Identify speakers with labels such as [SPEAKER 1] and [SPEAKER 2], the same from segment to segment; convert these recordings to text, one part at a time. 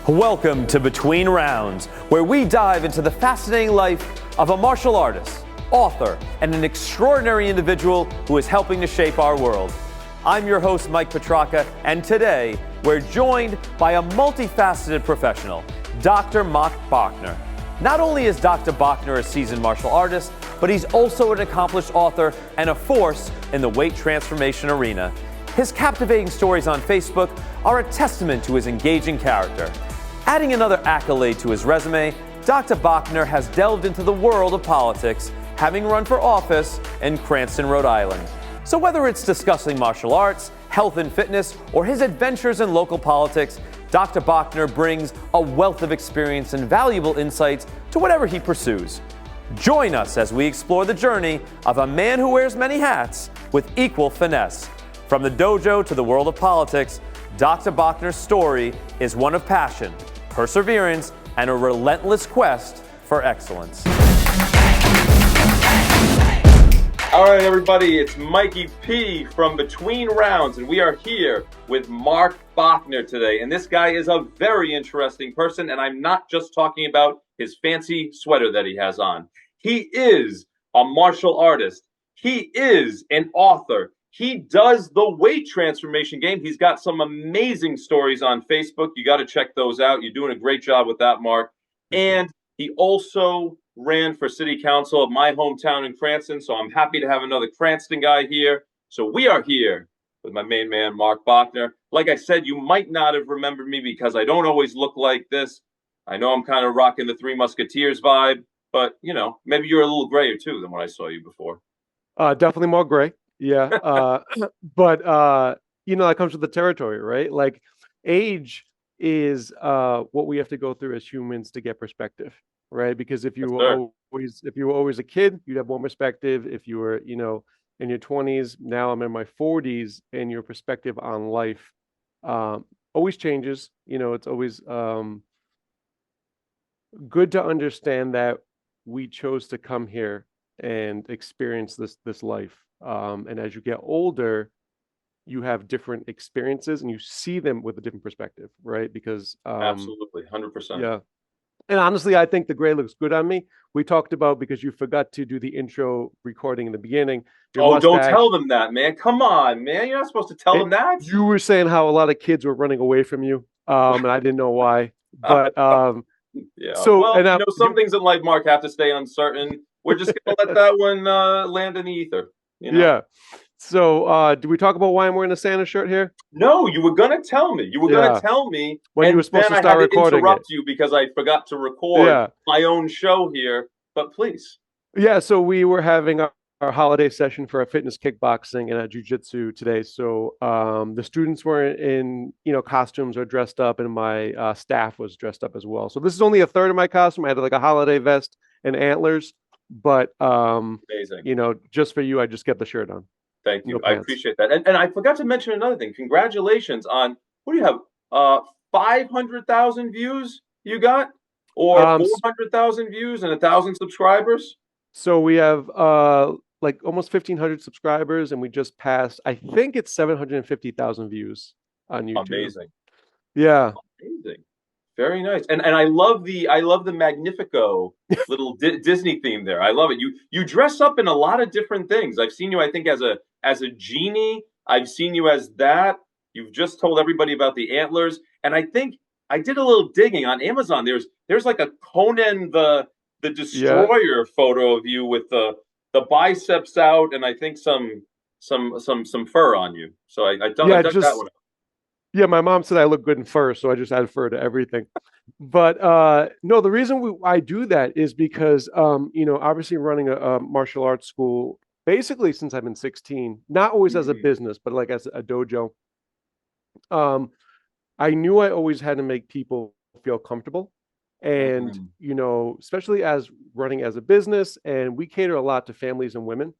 [SPEAKER 1] Welcome to Between Rounds, where we dive into the fascinating life of a martial artist, author, and an extraordinary individual who is helping to shape our world. I'm your host, Mike Petracca, and today we're joined by a multifaceted professional, Dr. Marc Bochner. Not only is Dr. Bochner a seasoned martial artist, but he's also an accomplished author and a force in the weight transformation arena. His captivating stories on Facebook are a testament to his engaging character. Adding another accolade to his resume, Dr. Bochner has delved into the world of politics, having run for office in Cranston, Rhode Island. So whether it's discussing martial arts, health and fitness, or his adventures in local politics, Dr. Bochner brings a wealth of experience and valuable insights to whatever he pursues. Join us as we explore the journey of a man who wears many hats with equal finesse. From the dojo to the world of politics, Dr. Bochner's story is one of passion, perseverance, and a relentless quest for excellence.
[SPEAKER 2] All right, everybody, it's Mikey P from Between Rounds, and we are here with Marc Bochner today. And this guy is a very interesting person, and I'm not just talking about his fancy sweater that he has on. He is a martial artist. He is an author. He does the weight transformation game. He's got some amazing stories on Facebook. You got to check those out. You're doing a great job with that, Marc. And he also ran for city council of my hometown in Cranston. So I'm happy to have another Cranston guy here. So we are here with my main man, Marc Bochner. Like I said, you might not have remembered me because I don't always look like this. I know I'm kind of rocking the Three Musketeers vibe, but you know, maybe you're a little grayer too than when I saw you before.
[SPEAKER 3] Definitely more gray. Yeah. But you know, that comes with the territory, right? Like age is what we have to go through as humans to get perspective, right? Because if you were always a kid, you'd have more perspective. If you were, you know, in your 20s, now I'm in my 40s, and your perspective on life always changes. You know, it's always good to understand that we chose to come here and experience this life. And as you get older, you have different experiences and you see them with a different perspective, right? Because
[SPEAKER 2] absolutely, 100%.
[SPEAKER 3] Yeah. And honestly, I think the gray looks good on me. We talked about, because you forgot to do the intro recording in the beginning.
[SPEAKER 2] Oh, don't tell them that, man. Come on, man. You're not supposed to tell them that.
[SPEAKER 3] You were saying how a lot of kids were running away from you, and I didn't know why. But
[SPEAKER 2] yeah.
[SPEAKER 3] So,
[SPEAKER 2] well,
[SPEAKER 3] and
[SPEAKER 2] you know, some things in life, Marc, have to stay uncertain. We're just gonna let that one land in the ether. You know?
[SPEAKER 3] Yeah. So, do we talk about why I'm wearing a Santa shirt here?
[SPEAKER 2] No, you were gonna tell me. You were gonna tell me
[SPEAKER 3] when you were supposed to start recording.
[SPEAKER 2] I had to interrupt you because I forgot to record my own show here. But please.
[SPEAKER 3] Yeah. So we were having our holiday session for our fitness, kickboxing, and our jiu-jitsu today. So the students were in, you know, costumes or dressed up, and my staff was dressed up as well. So this is only a third of my costume. I had like a holiday vest and antlers, but
[SPEAKER 2] amazing.
[SPEAKER 3] You know, just for you, I just kept the shirt on.
[SPEAKER 2] Thank you. I appreciate that. And I forgot to mention another thing. Congratulations on, what do you have? 500,000 views you got? Or 400,000 views and 1,000 subscribers?
[SPEAKER 3] So we have like almost 1,500 subscribers, and we just passed, I think it's 750,000 views on YouTube.
[SPEAKER 2] Amazing.
[SPEAKER 3] Yeah.
[SPEAKER 2] Amazing. Very nice. And I love the Magnifico little Disney theme there. I love it. You dress up in a lot of different things. I've seen you, I think, as a genie. I've seen you as that. You've just told everybody about the antlers. And I think I did a little digging on Amazon. There's like a Conan the Destroyer photo of you with the biceps out, and I think some fur on you. So I dug that one up.
[SPEAKER 3] Yeah, my mom said I look good in fur, so I just add fur to everything. But no, the reason I do that is because, you know, obviously running a martial arts school, basically since I've been 16, not always as a business, but like as a dojo, I knew I always had to make people feel comfortable. And, you know, especially as running as a business, and we cater a lot to families and women.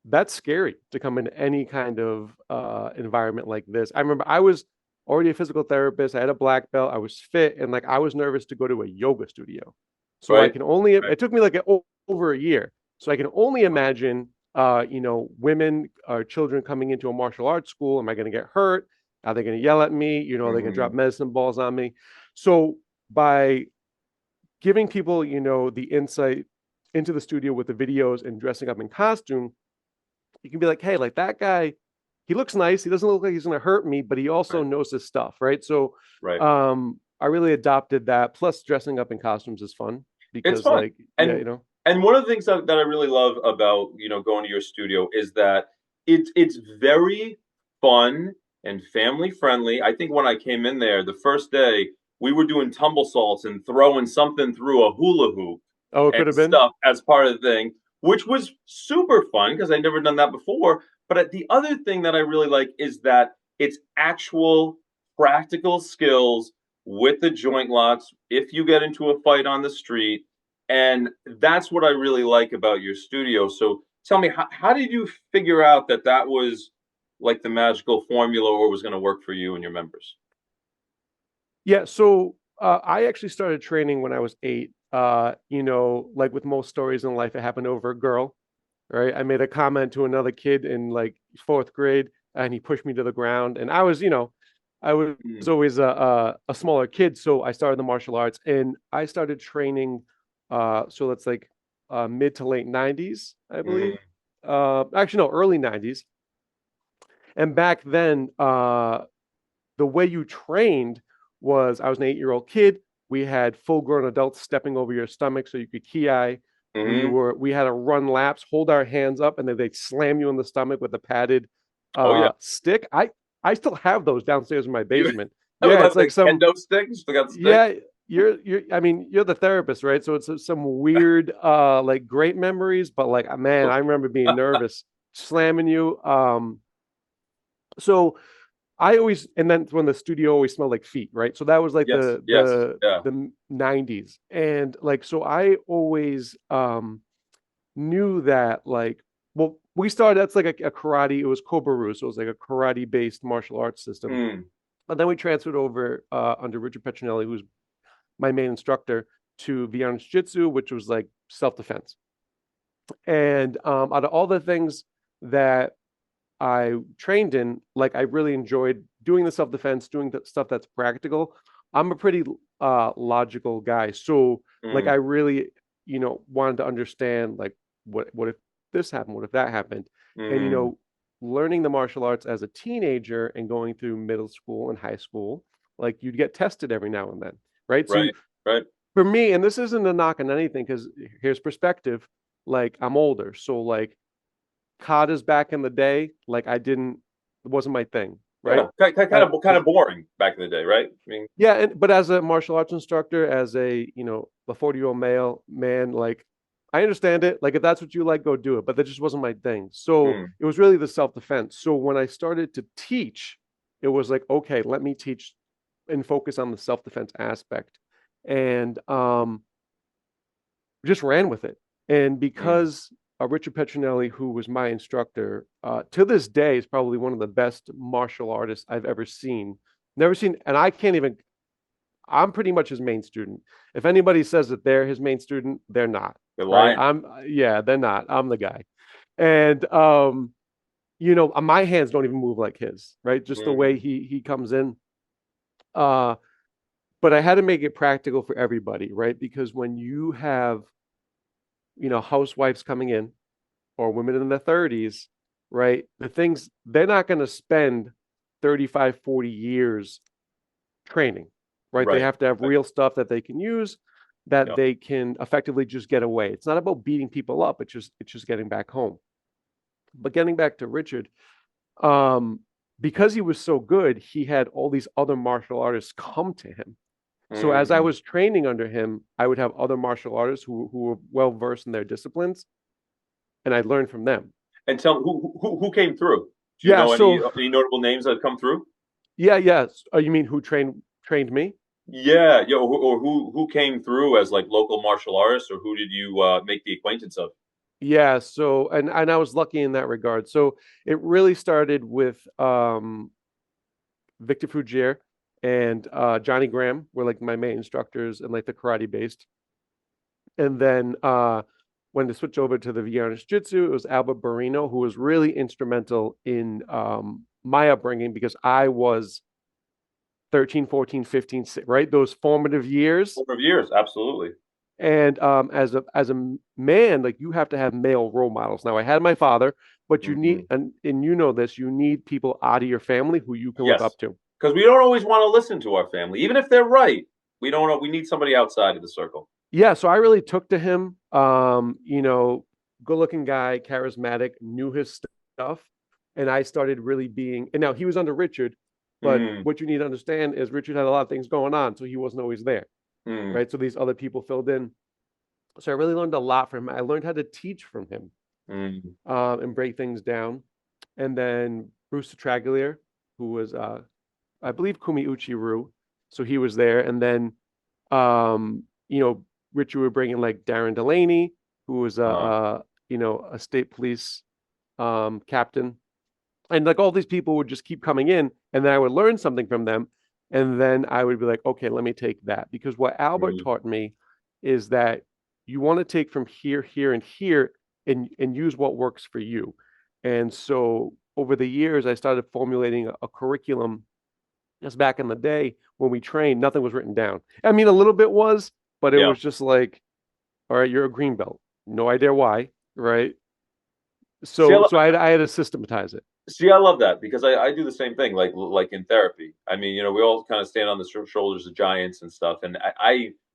[SPEAKER 3] That's scary to come in any kind of environment like this. I remember I was already a physical therapist. I had a black belt. I was fit, and like I was nervous to go to a yoga studio. So I can only. It took me like over a year. So I can only imagine, you know, women or children coming into a martial arts school. Am I going to get hurt? Are they going to yell at me? You know, are they going to drop
[SPEAKER 2] Mhm.
[SPEAKER 3] medicine balls on me? So by giving people, you know, the insight into the studio with the videos and dressing up in costume, you can be like, hey, like that guy, he looks nice. He doesn't look like he's going to hurt me, but he also
[SPEAKER 2] Right.
[SPEAKER 3] knows his stuff, right? So
[SPEAKER 2] Right.
[SPEAKER 3] I really adopted that. Plus, dressing up in costumes is fun
[SPEAKER 2] It's
[SPEAKER 3] because,
[SPEAKER 2] fun.
[SPEAKER 3] like, yeah,
[SPEAKER 2] And
[SPEAKER 3] you know,
[SPEAKER 2] one of the things that I really love about, going to your studio is that it's very fun and family friendly. I think when I came in there the first day, we were doing tumble salts and throwing something through a hula hoop
[SPEAKER 3] oh, it
[SPEAKER 2] and
[SPEAKER 3] could have been.
[SPEAKER 2] stuff as part of the thing, which was super fun because I'd never done that before. But the other thing that I really like is that it's actual practical skills with the joint locks if you get into a fight on the street. And that's what I really like about your studio. So tell me, how did you figure out that that was like the magical formula or was going to work for you and your members?
[SPEAKER 3] Yeah, so I actually started training when I was 8. You know, like with most stories in life, it happened over a girl, right? I made a comment to another kid in like fourth grade, and he pushed me to the ground. And I was, you know, I was
[SPEAKER 2] Mm,
[SPEAKER 3] always a smaller kid, so I started the martial arts, and I started training. So that's like mid to late '90s, I believe.
[SPEAKER 2] mm,
[SPEAKER 3] Actually, no, early '90s. And back then, the way you trained was I was an 8-year-old kid. We had full grown adults stepping over your stomach so you could ki.
[SPEAKER 2] mm.
[SPEAKER 3] We had to run laps, hold our hands up, and then they'd slam you in the stomach with a padded
[SPEAKER 2] Oh yeah,
[SPEAKER 3] stick. I still have those downstairs in my
[SPEAKER 2] you
[SPEAKER 3] basement.
[SPEAKER 2] have
[SPEAKER 3] Yeah, it's
[SPEAKER 2] like
[SPEAKER 3] like some
[SPEAKER 2] kendo sticks. Still got sticks.
[SPEAKER 3] yeah, you're I mean, you're the therapist, right? So it's some weird like great memories, but like man, I remember being nervous slamming you. So I always, and then when the studio always smelled like feet, right? So that was like
[SPEAKER 2] Yes, yes, yeah.
[SPEAKER 3] the '90s, and like so I always knew that like well we started that's like a karate. It was Kobaru, so it was like a karate based martial arts system,
[SPEAKER 2] Mm,
[SPEAKER 3] but then we transferred over under Richard Petronelli, who's my main instructor, to Vietnamese Jiu-Jitsu, which was like self defense. And out of all the things that I trained in, like I really enjoyed doing the self defense, doing the stuff that's practical. I'm a pretty logical guy, so like I
[SPEAKER 2] mm,
[SPEAKER 3] really, you know, wanted to understand like what if this happened, what if that happened, and you
[SPEAKER 2] mm.
[SPEAKER 3] know, learning the martial arts as a teenager and going through middle school and high school, like you'd get tested every now and then, right? So
[SPEAKER 2] Right, right.
[SPEAKER 3] for me, and this isn't a knock on anything, because here's perspective. Like I'm older, so like katas back in the day, like it wasn't my thing, right?
[SPEAKER 2] Yeah, kind
[SPEAKER 3] As
[SPEAKER 2] of boring back in the day, right? I mean,
[SPEAKER 3] yeah, but as a martial arts instructor, as a you know a 40-year-old male man, like I understand it. Like if that's what you like, go do it. But that just wasn't my thing. So
[SPEAKER 2] mm,
[SPEAKER 3] it was really the self defense. So when I started to teach, it was like okay, let me teach and focus on the self defense aspect, and just ran with it. And
[SPEAKER 2] mm.
[SPEAKER 3] because Richard Petronelli, who was my instructor, to this day is probably one of the best martial artists I've ever seen. Never seen, and I can't even. I'm pretty much his main student. If anybody says that they're his main student, they're not.
[SPEAKER 2] They're
[SPEAKER 3] Right?
[SPEAKER 2] lying.
[SPEAKER 3] Yeah, they're not. I'm the guy. And you know, my hands don't even move like his, right? Just the way
[SPEAKER 2] Mm,
[SPEAKER 3] he comes in. Uh, but I had to make it practical for everybody, right? Because when you have, you know, housewives coming in or women in their 30s, right? The things they're not going to spend 35, 40 years training, right? They
[SPEAKER 2] right.
[SPEAKER 3] have to have
[SPEAKER 2] Right.
[SPEAKER 3] real stuff that they can use, that
[SPEAKER 2] Yeah.
[SPEAKER 3] they can effectively just get away. It's not about beating people up, it's just getting back home. But getting back to Richard, um, because he was so good, he had all these other martial artists come to him. So as I
[SPEAKER 2] Mm.
[SPEAKER 3] was training under him, I would have other martial artists who were well versed in their disciplines, and I learned from them.
[SPEAKER 2] And tell me who came through? Do you
[SPEAKER 3] Yeah.
[SPEAKER 2] know
[SPEAKER 3] So
[SPEAKER 2] any notable names that have come through?
[SPEAKER 3] yeah, yes. You mean who trained me?
[SPEAKER 2] Yeah, yeah, or who came through as like local martial artists, or who did you make the acquaintance of?
[SPEAKER 3] Yeah. So and I was lucky in that regard. So it really started with Victor Fugier and Johnny Graham were like my main instructors and like the karate based. And then when they switched over to the Vietnamese Jiu-Jitsu, it was Albert Barino, who was really instrumental in my upbringing because I was 13, 14, 15, right? Those formative years.
[SPEAKER 2] Number of years, absolutely.
[SPEAKER 3] And as a man, like you have to have male role models. Now, I had my father, but you need, and you know this, you need people out of your family who you can look
[SPEAKER 2] Yes,
[SPEAKER 3] up to.
[SPEAKER 2] because we don't always want to listen to our family, even if they're right. We don't know. We need somebody outside of the circle.
[SPEAKER 3] Yeah, so I really took to him. You know, good-looking guy, charismatic, knew his stuff, and I started really being. And now he was under Richard, but what you need to understand is Richard had a lot of things going on, so he wasn't always there, right? So these other people filled in. So I really learned a lot from him. I learned how to teach from him, and break things down. And then Bruce Traglier, who was, I believe, Kumi Uchiru, so he was there. And then, you know, Richard would bring in like Darren Delaney, who was you know, a state police captain. And like all these people would just keep coming in, and then I would learn something from them. And then I would be like, okay, let me take that. Because what Albert taught me is that you want to take from here, here, and here, and use what works for you. And so over the years, I started formulating a curriculum. Just back in the day when we trained, nothing was written down. I mean, a little bit was, but it was just like, all right, you're a green belt. No idea why, right? So I had to systematize it.
[SPEAKER 2] See, I love that because I do the same thing, like in therapy. I mean, you know, we all kind of stand on the shoulders of giants and stuff, and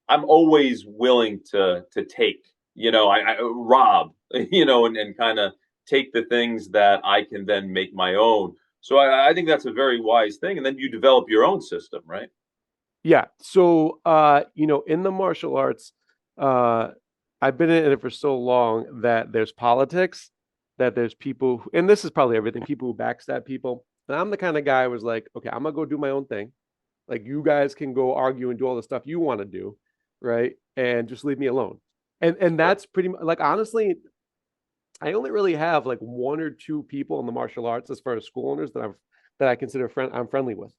[SPEAKER 2] I'm always willing to take, you know, I rob, you know, and kind of take the things that I can then make my own. So I think that's a very wise thing, and then you develop your own system, right?
[SPEAKER 3] Yeah. So you know, in the martial arts, I've been in it for so long that there's politics, that there's people, and this is probably everything, people who backstab people. And I'm the kind of guy who was like, okay, I'm gonna go do my own thing. Like you guys can go argue and do all the stuff you want to do, right? And just leave me alone. And that's pretty much like honestly, I only really have like one or two people in the martial arts as far as school owners that I consider I'm friendly with,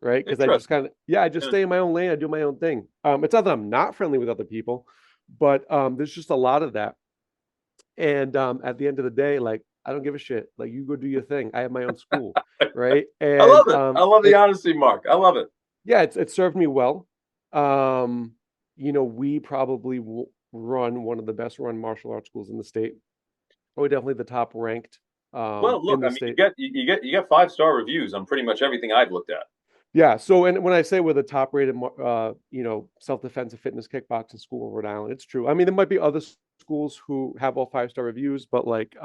[SPEAKER 3] right? Because I just kind of I just stay in my own lane. I do my own thing. It's not that I'm not friendly with other people, but there's just a lot of that. And at the end of the day, like I don't give a shit. Like you go do your thing. I have my own school, right? And
[SPEAKER 2] I love it. I love the honesty, Mark. I love it.
[SPEAKER 3] Yeah, it served me well. You know, we probably run one of the best run martial arts schools in the state. We're definitely the top ranked.
[SPEAKER 2] Well, look, I mean,
[SPEAKER 3] state.
[SPEAKER 2] you get 5-star reviews on pretty much everything I've looked at.
[SPEAKER 3] Yeah. So, and when I say we're the top rated, you know, self-defense and fitness kickboxing school in Rhode Island, it's true. I mean, there might be other schools who have all 5-star reviews, but like,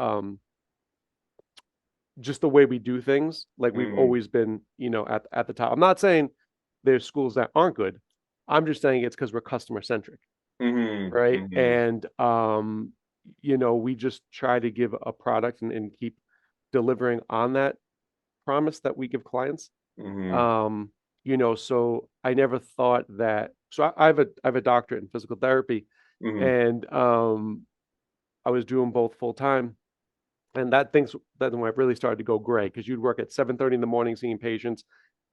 [SPEAKER 3] just the way we do things, like we've always been, you know, at the top. I'm not saying there's schools that aren't good. I'm just saying it's because we're customer centric, right? And you know, we just try to give a product and keep delivering on that promise that we give clients. You know, so I never thought that. So I have a doctorate in physical therapy, and I was doing both full time, and that's when I really started to go gray because you'd work at 7:30 in the morning seeing patients,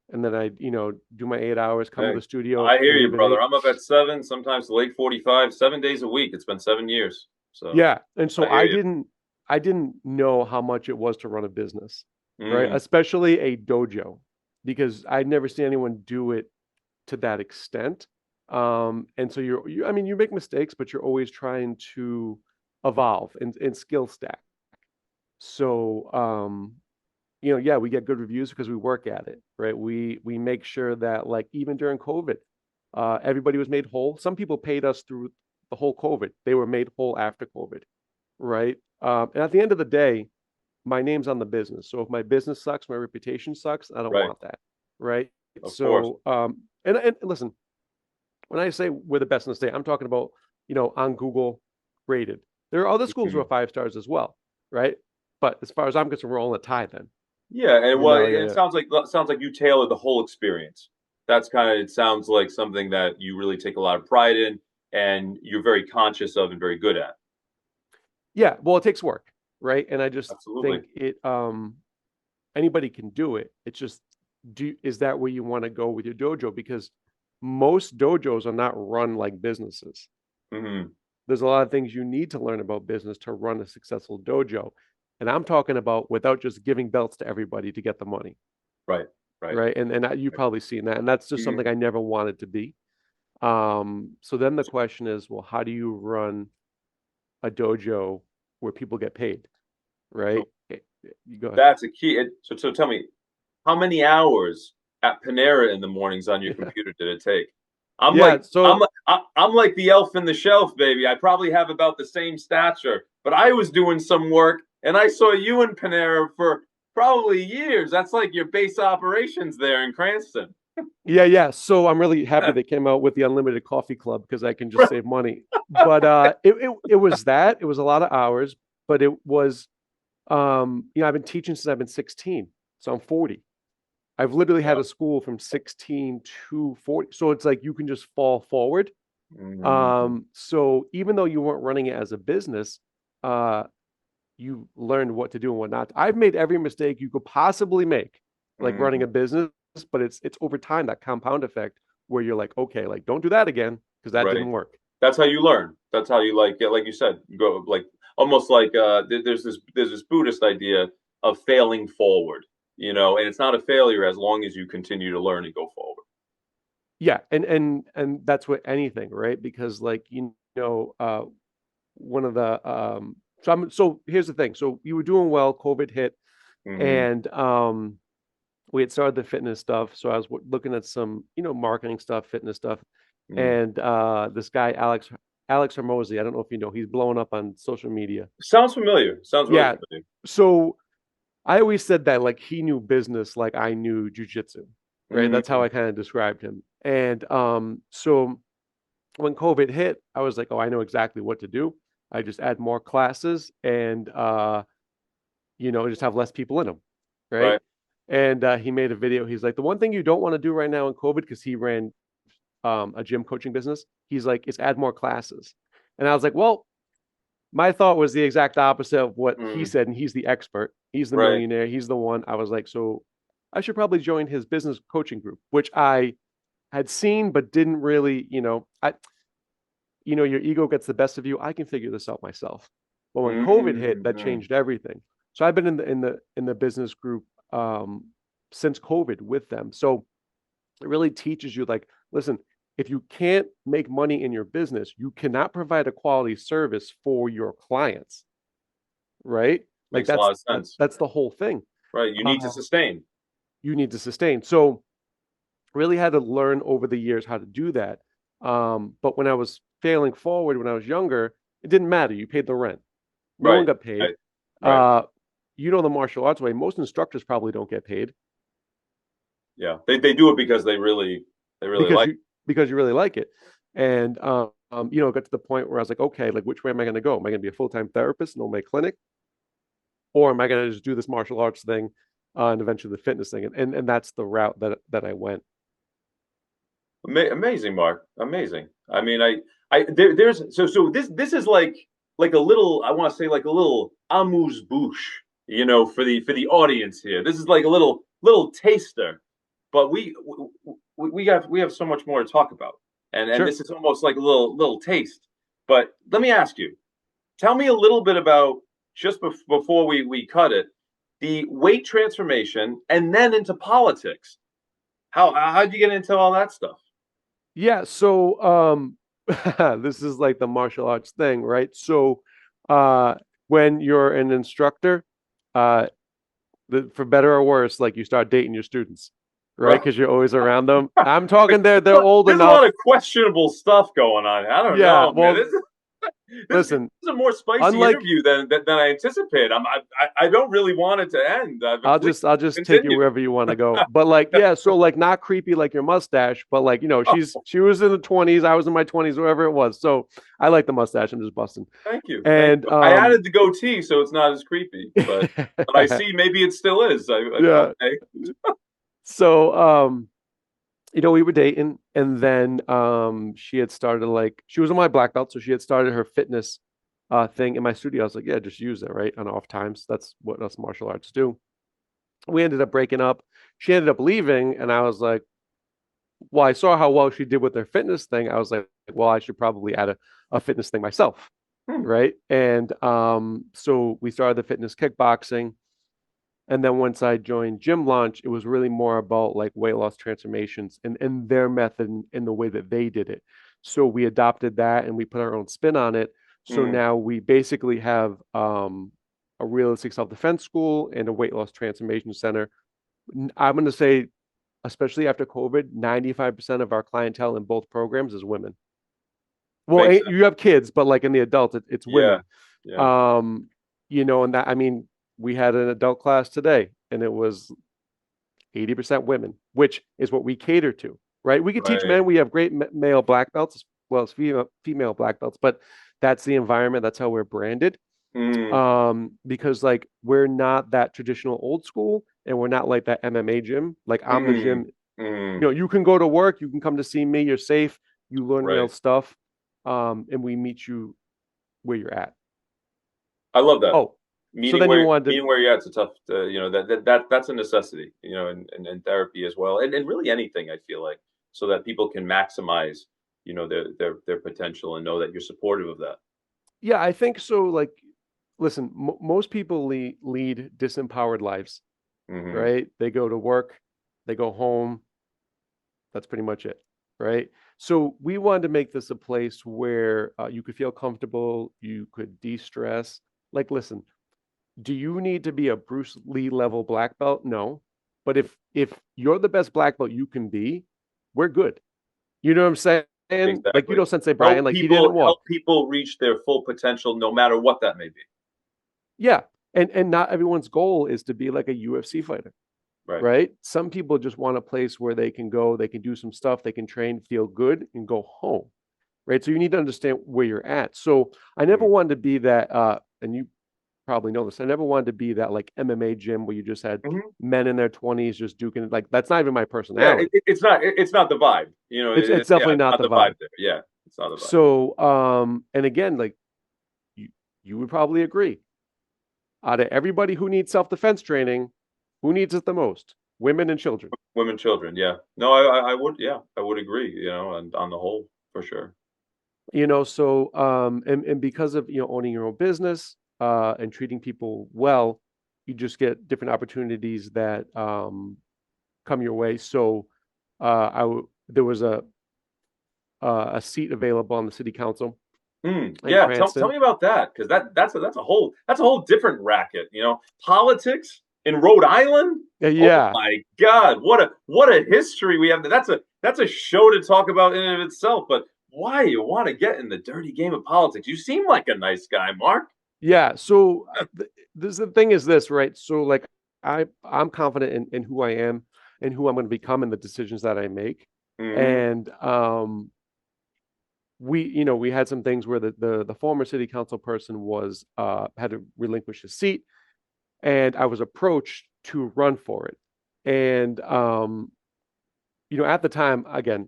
[SPEAKER 3] and then I, you know, do my 8 hours, come to the studio.
[SPEAKER 2] I hear you, brother. I'm up at 7, sometimes late 45, 7 days a week. It's been 7 years. So
[SPEAKER 3] yeah, and so I didn't know how much it was to run a business, right? Especially a dojo, because I'd never seen anyone do it to that extent. And so I mean, you make mistakes, but you're always trying to evolve and skill stack. So, you know, yeah, we get good reviews because we work at it, right? We make sure that like even during COVID, everybody was made whole. Some people paid us through the whole COVID. They were made whole after COVID, right? And at the end of the day, my name's on the business. So if my business sucks, my reputation sucks, I don't want that, right?
[SPEAKER 2] Of course.
[SPEAKER 3] And listen, when I say we're the best in the state, I'm talking about, you know, on Google rated. There are other schools who are 5 stars as well, right? But as far as I'm concerned, we're all in a tie then.
[SPEAKER 2] Yeah, and it sounds like you tailor the whole experience. That's kind of, it sounds like something that you really take a lot of pride in and you're very conscious of and very good at.
[SPEAKER 3] Yeah, well, it takes work, right? And I just
[SPEAKER 2] Absolutely.
[SPEAKER 3] think it anybody can do it. It's just is that where you want to go with your dojo? Because most dojos are not run like businesses. There's a lot of things you need to learn about business to run a successful dojo. And I'm talking about without just giving belts to everybody to get the money.
[SPEAKER 2] Right.
[SPEAKER 3] right? And you've probably seen that, and that's just
[SPEAKER 2] Mhm.
[SPEAKER 3] something I never wanted to be. So then the question is, well, how do you run a dojo where people get paid, right?
[SPEAKER 2] So
[SPEAKER 3] You go ahead.
[SPEAKER 2] that's a key. So tell me, how many hours at Panera in the mornings on your computer did it take? I'm
[SPEAKER 3] Yeah,
[SPEAKER 2] like I'm
[SPEAKER 3] so
[SPEAKER 2] I'm like the elf in the shelf, baby. I probably have about the same stature, but I was doing some work and I saw you in Panera for probably years. That's like your base operations there in Cranston.
[SPEAKER 3] yeah. So I'm really happy they came out with the unlimited coffee club because I can just save money. But it was that. It was a lot of hours, but it was I've been teaching since I've been 16, so I'm 40. I've literally had
[SPEAKER 2] Wow.
[SPEAKER 3] a school from 16 to 40. So it's like you can just fall forward.
[SPEAKER 2] Mhm.
[SPEAKER 3] So even though you weren't running it as a business, uh, you learned what to do and what not. I've made every mistake you could possibly make, like running a
[SPEAKER 2] Mhm.
[SPEAKER 3] business, but it's over time that compound effect where you're like, okay, like don't do that again because that
[SPEAKER 2] Right.
[SPEAKER 3] didn't work.
[SPEAKER 2] That's how you learn. That's how you like you said, go like almost like there's this Buddhist idea of failing forward, and it's not a failure as long as you continue to learn and go forward.
[SPEAKER 3] Yeah, and that's what anything, right? Because like one of the so here's the thing. So you were doing well, COVID hit,
[SPEAKER 2] Hmm.
[SPEAKER 3] and we had started the fitness stuff. So I was looking at some, marketing stuff, fitness stuff,
[SPEAKER 2] Mm.
[SPEAKER 3] and this guy Alex Hermosi, I don't know if you know, he's blowing up on social media.
[SPEAKER 2] Sounds familiar. Sounds really
[SPEAKER 3] Yeah.
[SPEAKER 2] familiar.
[SPEAKER 3] So I always said that like he knew business like I knew jujitsu, right? That's how
[SPEAKER 2] Hmm.
[SPEAKER 3] I kind of described him. And so when COVID hit, I was like, oh, I know exactly what to do. I just add more classes and just have less people in them, right?
[SPEAKER 2] Right.
[SPEAKER 3] And he made a video. He's like, the one thing you don't want to do right now in COVID, because he ran a gym coaching business. He's like, is add more classes. And I was like, well, my thought was the exact opposite of what he
[SPEAKER 2] Mm.
[SPEAKER 3] said. And he's the expert. He's the
[SPEAKER 2] Right.
[SPEAKER 3] millionaire. He's the one. I was like, so I should probably join his business coaching group, which I had seen, but didn't really, your ego gets the best of you. I can figure this out myself. But when COVID hit, that
[SPEAKER 2] Hmm.
[SPEAKER 3] changed everything. So I've been in the business group since COVID with them. So it really teaches you like, listen, if you can't make money in your business, you cannot provide a quality service for your clients, right? Like
[SPEAKER 2] Makes a lot of sense.
[SPEAKER 3] that's the whole thing.
[SPEAKER 2] Right. You need to
[SPEAKER 3] Um,
[SPEAKER 2] sustain.
[SPEAKER 3] you need to sustain. So really had to learn over the years how to do that. But when I was failing forward when I was younger, it didn't matter. You paid the rent. No one
[SPEAKER 2] Right.
[SPEAKER 3] got paid.
[SPEAKER 2] Right. Right.
[SPEAKER 3] Uh, the martial arts way. Most instructors probably don't get paid
[SPEAKER 2] Yeah. They do it because they really
[SPEAKER 3] because
[SPEAKER 2] like.
[SPEAKER 3] you really like it. And it got to the point where I was like, okay, like which way am I going to go? Am I going to be a full-time therapist and own my clinic, or am I going to just do this martial arts thing and eventually the fitness thing? And that's the route that I went.
[SPEAKER 2] Amazing, Mark. Amazing. I mean, there's so this is like a little, I want to say like a little amuse bouche, for the audience here. This is like a little taster, but we have so much more to talk about, and
[SPEAKER 3] Sure.
[SPEAKER 2] this is almost like a little taste. But let me ask you, tell me a little bit about just before we cut it, the weight transformation, and then into politics. How'd you get into all that stuff?
[SPEAKER 3] Yeah, so this is like the martial arts thing, right? So uh when you're an instructor, uh for better or worse, like you start dating your students, right?
[SPEAKER 2] Right.
[SPEAKER 3] Because you're always around them. I'm talking they're old
[SPEAKER 2] There's a lot
[SPEAKER 3] enough.
[SPEAKER 2] of questionable stuff going on. I don't
[SPEAKER 3] Yeah,
[SPEAKER 2] know, man.
[SPEAKER 3] well,
[SPEAKER 2] This
[SPEAKER 3] listen,
[SPEAKER 2] is a more spicy
[SPEAKER 3] unlike
[SPEAKER 2] interview than I anticipated. I don't really want it to end. But
[SPEAKER 3] I'll
[SPEAKER 2] please
[SPEAKER 3] just take you
[SPEAKER 2] continue.
[SPEAKER 3] wherever you want to go. But like, yeah, so like not creepy like your mustache, but like,
[SPEAKER 2] Oh,
[SPEAKER 3] she was in the 20s, I was in my 20s, whatever it was. So I like the mustache. I'm just busting.
[SPEAKER 2] thank you, thank
[SPEAKER 3] And
[SPEAKER 2] you. I added the goatee, so it's not as creepy. But I see maybe it still is.
[SPEAKER 3] yeah.
[SPEAKER 2] Okay.
[SPEAKER 3] So we were dating, and then she had started like she was on my black belt, so she had started her fitness thing in my studio. I was like, yeah, just use it, right? On off times. That's what us martial arts do. We ended up breaking up. She ended up leaving, and I was like, well, I saw how well she did with her fitness thing. I was like, well, I should probably add a fitness thing myself,
[SPEAKER 2] Hmm.
[SPEAKER 3] right? And so we started the fitness kickboxing. And then once I joined Gym Launch, it was really more about like weight loss transformations and their method and the way that they did it. So we adopted that and we put our own spin on it. So
[SPEAKER 2] Mm.
[SPEAKER 3] now we basically have a realistic self-defense school and a weight loss transformation center. I'm going to say, especially after COVID, 95% of our clientele in both programs is women. Well,
[SPEAKER 2] Makes sense.
[SPEAKER 3] you have kids, but like in the adults, it's
[SPEAKER 2] Yeah.
[SPEAKER 3] women.
[SPEAKER 2] Yeah.
[SPEAKER 3] You know, and that, I mean, we had an adult class today and it was 80% women, which is what we cater to, right? We could teach
[SPEAKER 2] Right.
[SPEAKER 3] men. We have great male black belts as well as female black belts, but that's the environment. That's how we're branded.
[SPEAKER 2] Mm.
[SPEAKER 3] Because like we're not that traditional old school and we're not like that MMA gym. Like I'm the
[SPEAKER 2] Mm.
[SPEAKER 3] gym,
[SPEAKER 2] Mm.
[SPEAKER 3] you know, you can go to work, you can come to see me, you're safe, you learn real
[SPEAKER 2] Right.
[SPEAKER 3] stuff. And we meet you where you're at.
[SPEAKER 2] I love that.
[SPEAKER 3] Oh, so then you wanted to,
[SPEAKER 2] Meeting where you're at's a tough, you know, that's a necessity, you know, in therapy as well, and really anything I feel like, so that people can maximize, you know, their potential and know that you're supportive of that.
[SPEAKER 3] yeah, I think so. Like, listen, most people lead disempowered lives,
[SPEAKER 2] Hmm.
[SPEAKER 3] right? They go to work, they go home. That's pretty much it, right? So we wanted to make this a place where you could feel comfortable, you could de-stress. Like, listen, do you need to be a Bruce Lee level black belt? No. But if you're the best black belt you can be, we're good. You know what I'm saying? Like, you
[SPEAKER 2] Exactly.
[SPEAKER 3] know, Sensei Brian, like he didn't walk.
[SPEAKER 2] Help people reach their full potential, no matter what that may be.
[SPEAKER 3] Yeah. And not everyone's goal is to be like a UFC fighter,
[SPEAKER 2] Right.
[SPEAKER 3] right? Some people just want a place where they can go, they can do some stuff, they can train, feel good, and go home, right? So you need to understand where you're at. So I never
[SPEAKER 2] Mm.
[SPEAKER 3] wanted to be that, and you probably know this, I never wanted to be that like MMA gym where you just had
[SPEAKER 2] Hmm.
[SPEAKER 3] men in their 20s just duking it. Like that's not even my
[SPEAKER 2] Yeah,
[SPEAKER 3] personality.
[SPEAKER 2] it's not the vibe, you know.
[SPEAKER 3] It's
[SPEAKER 2] Yeah,
[SPEAKER 3] definitely
[SPEAKER 2] it's
[SPEAKER 3] not
[SPEAKER 2] not
[SPEAKER 3] the
[SPEAKER 2] the
[SPEAKER 3] vibe.
[SPEAKER 2] vibe there. Yeah, it's not the vibe.
[SPEAKER 3] So and again, like you you would probably agree. Out of everybody who needs self-defense training, who needs it the most? Women and children.
[SPEAKER 2] Women, children. Yeah. No, I would. Yeah, I would agree. You know, and on the whole, for sure.
[SPEAKER 3] You know, so and because of owning your own business and treating people well, you just get different opportunities that come your way. So there was a seat available on the city council
[SPEAKER 2] Mm,
[SPEAKER 3] in
[SPEAKER 2] yeah, tell
[SPEAKER 3] Cranston.
[SPEAKER 2] me about that, because that's a whole different racket. You know, politics in Rhode Island. Oh
[SPEAKER 3] Yeah,
[SPEAKER 2] my God, what a history we have. That's a show to talk about in and of itself. But why you want to get in the dirty game of politics? You seem like a nice guy, Mark.
[SPEAKER 3] yeah. So the thing is this, right? So like I'm confident in who I am and who I'm going to become and the decisions that I make.
[SPEAKER 2] Hmm.
[SPEAKER 3] And we had some things where the former city council person was had to relinquish his seat, and I was approached to run for it. And at the time, again,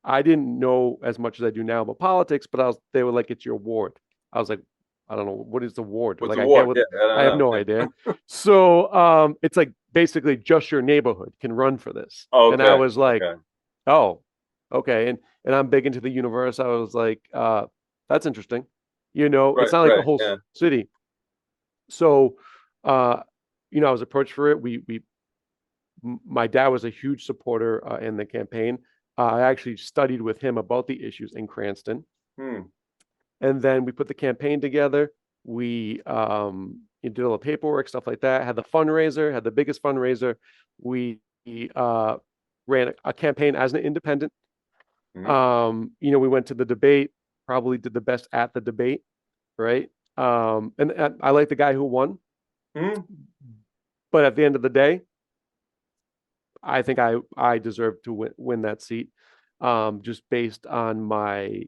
[SPEAKER 3] I didn't know as much as I do now about politics, but they were like, "It's your ward." I was like, "I don't know what is the ward."
[SPEAKER 2] What's
[SPEAKER 3] Like,
[SPEAKER 2] the
[SPEAKER 3] I get
[SPEAKER 2] war?
[SPEAKER 3] what
[SPEAKER 2] Yeah, I
[SPEAKER 3] I
[SPEAKER 2] don't
[SPEAKER 3] have
[SPEAKER 2] know.
[SPEAKER 3] no idea. So it's like basically just your neighborhood can run for this, and I
[SPEAKER 2] Okay,
[SPEAKER 3] was like,
[SPEAKER 2] okay,
[SPEAKER 3] "Oh, okay." And I'm big into the universe. I was like, "That's interesting."
[SPEAKER 2] right,
[SPEAKER 3] It's not like the
[SPEAKER 2] right,
[SPEAKER 3] whole
[SPEAKER 2] yeah.
[SPEAKER 3] city. So, uh, I was approached for it. My dad was a huge supporter in the campaign. I actually studied with him about the issues in Cranston,
[SPEAKER 2] Hmm.
[SPEAKER 3] and then we put the campaign together. We did all the paperwork, stuff like that. Had the fundraiser, had the biggest fundraiser. We uh, ran a campaign as an independent.
[SPEAKER 2] Hmm.
[SPEAKER 3] We went to the debate. Probably did the best at the debate, right? And I like the guy who won,
[SPEAKER 2] Hmm.
[SPEAKER 3] but at the end of the day, I think I deserve to win that seat, just based on my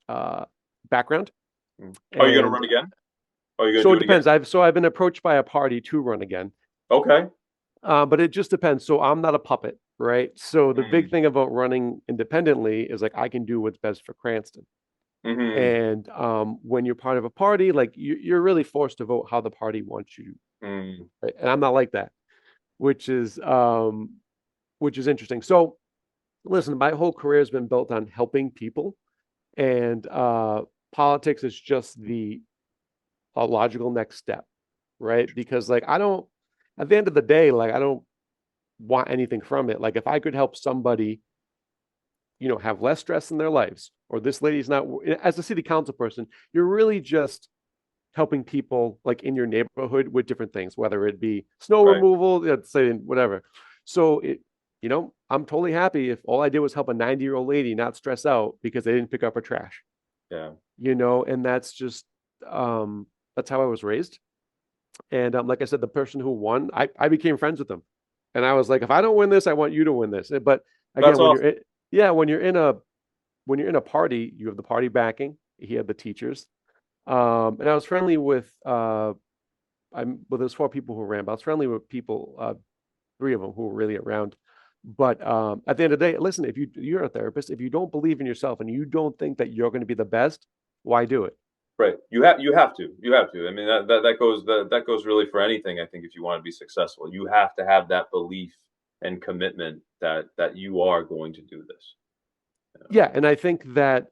[SPEAKER 3] uh, background.
[SPEAKER 2] Hmm. Are you going to
[SPEAKER 3] And
[SPEAKER 2] run again? Are you going to
[SPEAKER 3] so
[SPEAKER 2] do
[SPEAKER 3] it
[SPEAKER 2] it again?
[SPEAKER 3] depends. I've been approached by a party to run again,
[SPEAKER 2] Okay.
[SPEAKER 3] but it just depends. So I'm not a puppet, right? So the big
[SPEAKER 2] Hmm.
[SPEAKER 3] thing about running independently is like I can do what's best for Cranston.
[SPEAKER 2] Hmm.
[SPEAKER 3] And when you're part of a party, like you're really forced to vote how the party wants you,
[SPEAKER 2] Hmm.
[SPEAKER 3] right? And I'm not like that, which is interesting. So listen, my whole career has been built on helping people, and politics is just the a logical next step, right? Because like I don't at the end of the day, like I don't want anything from it. Like if I could help somebody, have less stress in their lives, or this lady's not, as a city council person, you're really just helping people like in your neighborhood with different things, whether it be snow
[SPEAKER 2] Right.
[SPEAKER 3] removal, let's say whatever. So I'm totally happy if all I did was help a 90-year-old lady not stress out because they didn't pick up her trash.
[SPEAKER 2] Yeah.
[SPEAKER 3] And that's just that's how I was raised. And like I said, the person who won, I became friends with them. And I was like, if I don't win this, I want you to win this. But again,
[SPEAKER 2] That's awesome.
[SPEAKER 3] when you're in a party, you have the party backing. He had the teachers. And I was friendly with there's 4 people who ran, but I was friendly with people, 3 of them who were really around. But at the end of the day, listen, if you're a therapist, if you don't believe in yourself and you don't think that you're going to be the best, why do it?
[SPEAKER 2] Right. You have to. I mean, that goes really for anything. I think if you want to be successful, you have to have that belief and commitment that you are going to do this.
[SPEAKER 3] Yeah, and I think that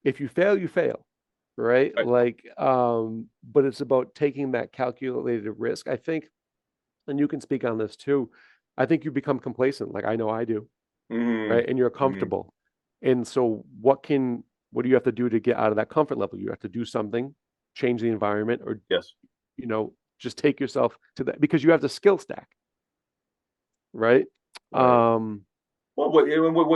[SPEAKER 3] if you fail, you fail, right?
[SPEAKER 2] Right.
[SPEAKER 3] Like, but it's about taking that calculated risk. I think, and you can speak on this too. I think you become complacent, like I know I do,
[SPEAKER 2] Mm-hmm.
[SPEAKER 3] right? And you're
[SPEAKER 2] Mm-hmm.
[SPEAKER 3] comfortable. And so what do you have to do to get out of that comfort level? You have to do something, change the environment, or
[SPEAKER 2] Yes.
[SPEAKER 3] just take yourself to that because you have the skill stack, right?
[SPEAKER 2] Right. Well, what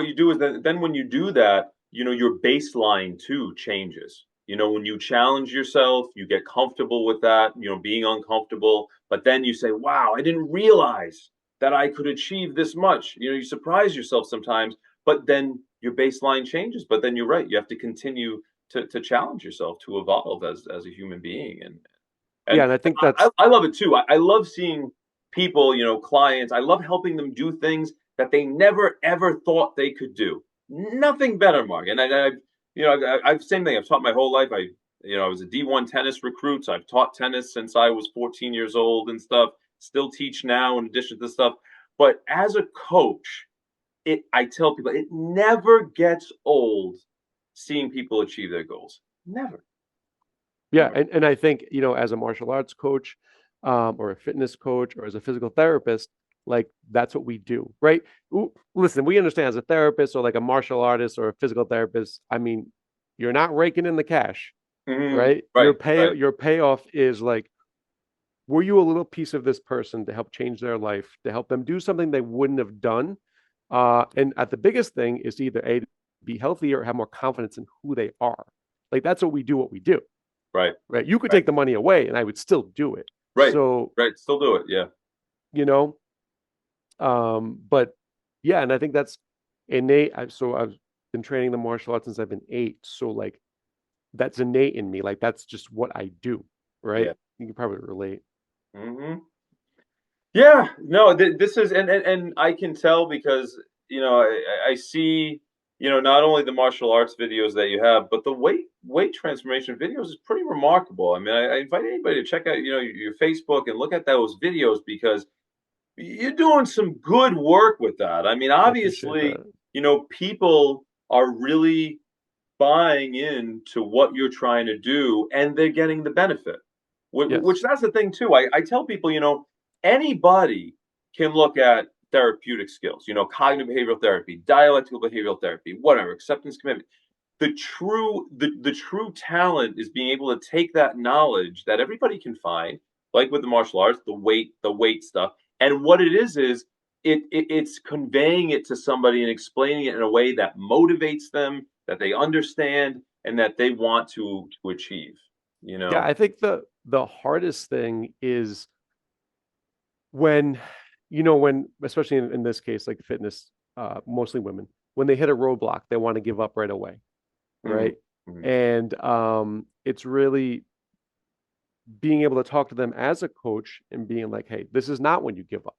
[SPEAKER 2] you do is then when you do that, your baseline too changes. When you challenge yourself, you get comfortable with that, being uncomfortable, but then you say, "Wow, I didn't realize that I could achieve this much." You surprise yourself sometimes, but then your baseline changes. But then you're right, you have to continue to challenge yourself to evolve as a human being,
[SPEAKER 3] Yeah,
[SPEAKER 2] and
[SPEAKER 3] and I think
[SPEAKER 2] I love it too. I love seeing people, clients. I love helping them do things that they never ever thought they could do. Nothing better, Mark. And I've same thing. I've taught my whole life. I was a D1 tennis recruit. So I've taught tennis since I was 14 years old and stuff. Still teach now in addition to stuff. But as a coach, I tell people it never gets old seeing people achieve their goals. Never,
[SPEAKER 3] Yeah,
[SPEAKER 2] never.
[SPEAKER 3] and I think, as a martial arts coach, or a fitness coach, or as a physical therapist, like that's what we do, right? Listen, we understand as a therapist or like a martial artist or a physical therapist, I mean, you're not raking in the cash,
[SPEAKER 2] Hmm.
[SPEAKER 3] right?
[SPEAKER 2] Right, right.
[SPEAKER 3] Your payoff is like, were you a little piece of this person to help change their life, to help them do something they wouldn't have done? And at the biggest thing is to either A, be healthier or have more confidence in who they are. Like that's what we do.
[SPEAKER 2] Right,
[SPEAKER 3] Right. You could
[SPEAKER 2] right,
[SPEAKER 3] take the money away and I would still do it.
[SPEAKER 2] right,
[SPEAKER 3] So,
[SPEAKER 2] right. Still do it. Yeah.
[SPEAKER 3] you know, but yeah, and I think that's innate. So I've been training the martial arts since I've been 8. So like that's innate in me. Like that's just what I do. Right.
[SPEAKER 2] Yeah.
[SPEAKER 3] You can probably relate.
[SPEAKER 2] Hmm. Yeah. No, this is, and I can tell because, I see, not only the martial arts videos that you have, but the weight transformation videos is pretty remarkable. I mean, I invite anybody to check out, your Facebook and look at those videos because you're doing some good work with that. I mean,
[SPEAKER 3] I appreciate
[SPEAKER 2] obviously,
[SPEAKER 3] that.
[SPEAKER 2] people are really buying into what you're trying to do and they're getting the benefit. Which
[SPEAKER 3] Yes.
[SPEAKER 2] that's the thing too. I tell people, anybody can look at therapeutic skills, cognitive behavioral therapy, dialectical behavioral therapy, whatever, acceptance commitment. The true talent is being able to take that knowledge that everybody can find, like with the martial arts, the weight stuff, and what it is it's conveying it to somebody and explaining it in a way that motivates them, that they understand, and that they want to achieve. You
[SPEAKER 3] Yeah.
[SPEAKER 2] know,
[SPEAKER 3] I think the hardest thing is when, when, especially in this case, like fitness, mostly women, when they hit a roadblock, they want to give up right away.
[SPEAKER 2] mhm,
[SPEAKER 3] Right.
[SPEAKER 2] mhm,
[SPEAKER 3] And it's really being able to talk to them as a coach and being like, hey, this is not when you give up,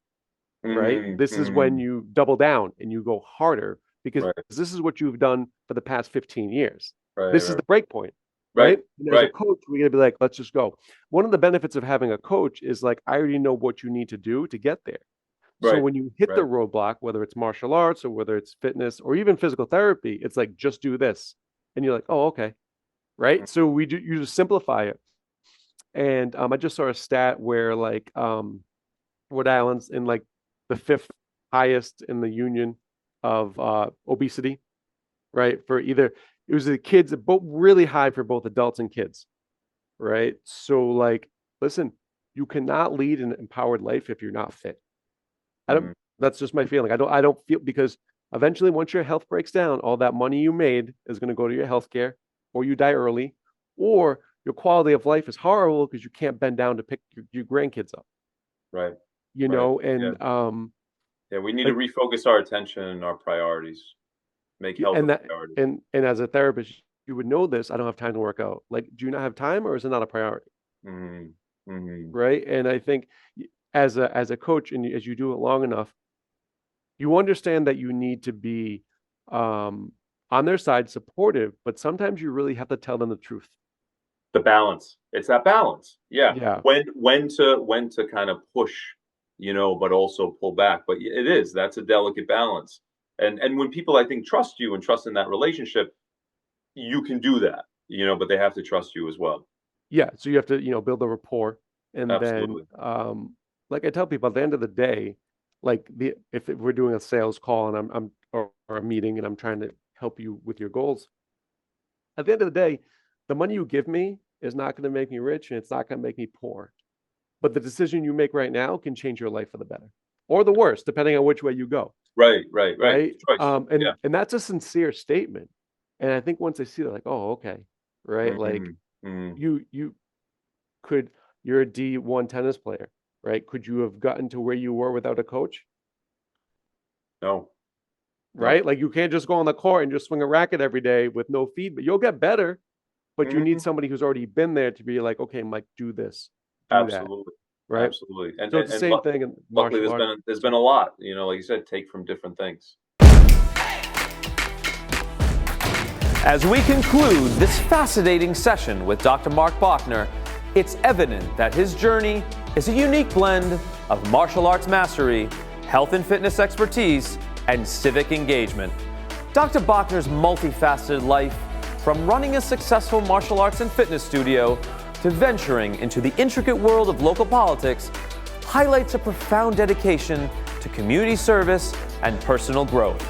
[SPEAKER 3] right?
[SPEAKER 2] mhm,
[SPEAKER 3] This is when
[SPEAKER 2] mhm.
[SPEAKER 3] you double down and you go harder because
[SPEAKER 2] Right,
[SPEAKER 3] this is what you've done for the past 15 years.
[SPEAKER 2] right,
[SPEAKER 3] This is
[SPEAKER 2] right,
[SPEAKER 3] the break point,
[SPEAKER 2] right,
[SPEAKER 3] right? And as a
[SPEAKER 2] right,
[SPEAKER 3] coach, we're gonna be like, let's just go. One of the benefits of having a coach is like, I already know what you need to do to get there. So
[SPEAKER 2] right,
[SPEAKER 3] when you hit the
[SPEAKER 2] right.
[SPEAKER 3] roadblock, whether it's martial arts or whether it's fitness or even physical therapy, it's like, just do this. And you're like, oh, okay. Right. So you just simplify it. And I just saw a stat where like Rhode Island's in like the 5th highest in the union of obesity, right? For either, it was the kids, both really high for both adults and kids, right? So like, listen, you cannot lead an empowered life if you're not fit. That's just my feeling. I don't feel, because eventually once your health breaks down, all that money you made is going to go to your health care, or you die early, or your quality of life is horrible because you can't bend down to pick your grandkids up.
[SPEAKER 2] Right.
[SPEAKER 3] You
[SPEAKER 2] Right.
[SPEAKER 3] know, and
[SPEAKER 2] Yeah, we need
[SPEAKER 3] like-
[SPEAKER 2] to refocus our attention and our priorities. Make health a priority.
[SPEAKER 3] and as a therapist, you would know this. I don't have time to work out. Like, do you not have time, or is it not a priority? Right. And I think as a coach, and as you do it long enough, you understand that you need to be on their side, supportive, but sometimes you really have to tell them the truth.
[SPEAKER 2] The balance. It's that balance. Yeah.
[SPEAKER 3] Yeah.
[SPEAKER 2] When to kind of push, but also pull back. But that's a delicate balance. And when people, I think, trust you and trust in that relationship, you can do that, but they have to trust you as well.
[SPEAKER 3] Yeah. So you have to, build a rapport. And
[SPEAKER 2] Absolutely.
[SPEAKER 3] then, like I tell people, at the end of the day, like if we're doing a sales call and or a meeting and I'm trying to help you with your goals, at the end of the day, the money you give me is not going to make me rich and it's not going to make me poor. But the decision you make right now can change your life for the better or the worse, depending on which way you go.
[SPEAKER 2] Right.
[SPEAKER 3] And and that's a sincere statement. And I think once they see that, like, oh, okay, right, like you're a D1 tennis player, right? Could you have gotten to where you were without a coach?
[SPEAKER 2] No.
[SPEAKER 3] Right? Like, you can't just go on the court and just swing a racket every day with no feedback. You'll get better, but you need somebody who's already been there to be like, okay, Mike, do this. Do
[SPEAKER 2] Absolutely.
[SPEAKER 3] That. Right.
[SPEAKER 2] Absolutely. And
[SPEAKER 3] so it's the same thing in
[SPEAKER 2] luckily
[SPEAKER 3] martial arts.
[SPEAKER 2] there's been a lot, like you said, take from different things.
[SPEAKER 1] As we conclude this fascinating session with Dr. Marc Bochner, it's evident that his journey is a unique blend of martial arts mastery, health and fitness expertise, and civic engagement. Dr. Bochner's multifaceted life, from running a successful martial arts and fitness studio to venturing into the intricate world of local politics, highlights a profound dedication to community service and personal growth.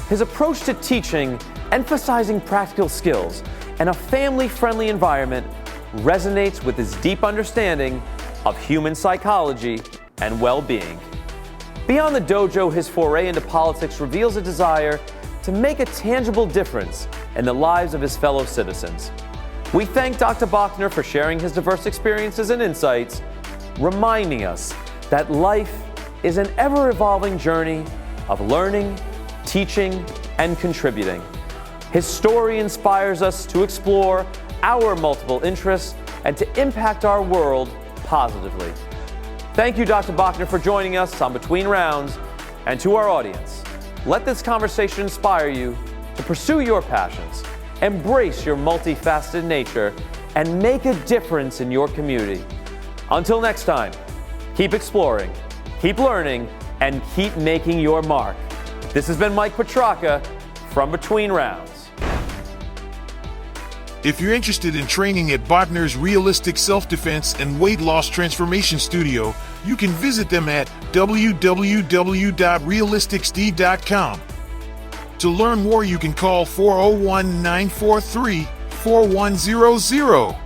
[SPEAKER 1] His approach to teaching, emphasizing practical skills and a family-friendly environment, resonates with his deep understanding of human psychology and well-being. Beyond the dojo, his foray into politics reveals a desire to make a tangible difference in the lives of his fellow citizens. We thank Dr. Bochner for sharing his diverse experiences and insights, reminding us that life is an ever-evolving journey of learning, teaching, and contributing. His story inspires us to explore our multiple interests and to impact our world positively. Thank you, Dr. Bochner, for joining us on Between Rounds, and to our audience, let this conversation inspire you to pursue your passions, embrace your multifaceted nature, and make a difference in your community. Until next time, keep exploring, keep learning, and keep making your mark. This has been Mike Petracca from Between Rounds.
[SPEAKER 4] If you're interested in training at Bochner's Realistic Self-Defense and Weight Loss Transformation Studio, you can visit them at www.realisticsd.com. To learn more, you can call 401-943-4100.